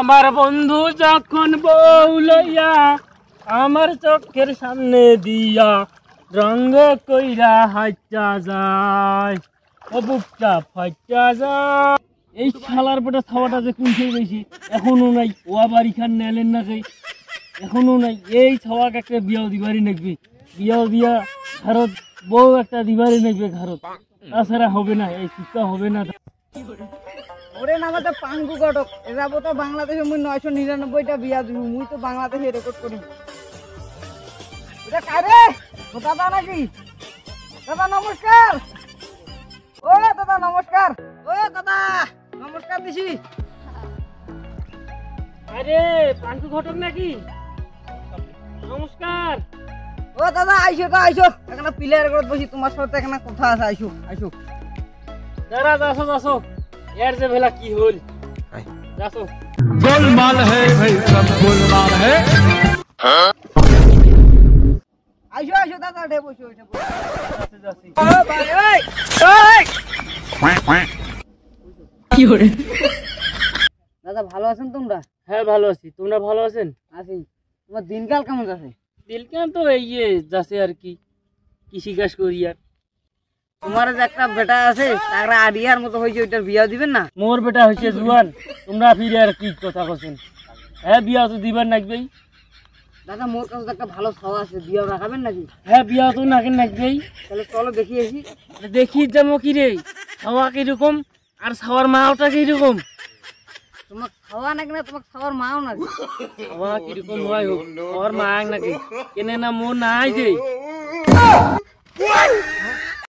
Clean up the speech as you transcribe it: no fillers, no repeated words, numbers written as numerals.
আমার বন্ধু যখন বউ লইয়া আমার চোখের সামনে দিয়া রঙ্গ কইরা হাইটা যায় ও বুকটা ফাইটা যায়। এই শালার বেটা ছাওয়াটা যে কোন সেই বেশি এখনো নাই, ও আবার ইখান নেলেন না কে এখনো নাই। এই ছাওয়াকে একটা বিয়াও দিবারই নাকবি, বিয়াও দিয়া ঘরত বউ একটা দিবারই নাকবে ঘরত, তাছাড়া হবে না, এই শিক্ষা হবে না। ওরে নামা তো পাঙ্গু ঘটক এরাবো তো বাংলাদেশে মুই 999টা বিয়া দিব, মুই তো বাংলাদেশে রেকর্ড করি। এটা কারে দাদা নাকি? দাদা নমস্কার। ও দাদা নমস্কার। ও দাদা নমস্কার দিছি। আরে পাঙ্কু ঘটক নাকি? নমস্কার। ও দাদা আইসো তো আইসো, এখানে প্লেয়ার করে বসি, তোমার সাথে এখানে কথা আছে, আইসো আইসো। দাঁড়া যাসো যাসো, এর যে ভেলা কি হল যাসো। गोलमाल है भाई, सब गोलमाल है। আইসো আইসো দাদা, ডে বসো এটা বসো। যাচ্ছি যাচ্ছি। ও ভাই ওই ওই কি হরে? দাদা ভালো আছেন তোমরা? হ্যাঁ ভালো আছি, তোমরা ভালো আছেন? আছি। তোমার দিনকাল কেমন যাচ্ছে? দিলকান তো এই যাচ্ছে আর কি, কৃষি কাজ করি আর। তোমার যে একটা বেটা আছে তারা আডিয়ার মতো হয়েছে, ওইটার বিয়া দিবেন না? মোর বেটা হয়েছে জুয়ান, তোমরা ফিরে আর কি কথা করছেন? হ্যাঁ বিয়া তো দিবার নাকবেই। দাদা মোর কাছে তো একটা ভালো ছাওয়া আছে, বিয়া রাখাবেন নাকি? হ্যাঁ বিয়া তো নাকেন নাকবেই। তাহলে চলো দেখি আসি। দেখি যাবো কি রে, ছাওয়া কিরকম আর ছাওয়ার মাওটা কিরকম? তোমার খাওয়া নাকি না তোমার খাওয়ার মাও নাকি? ছাওয়া কিরকম হয় হোক, ছাওয়ার মা নাকি কেনে না মোর নাই যে।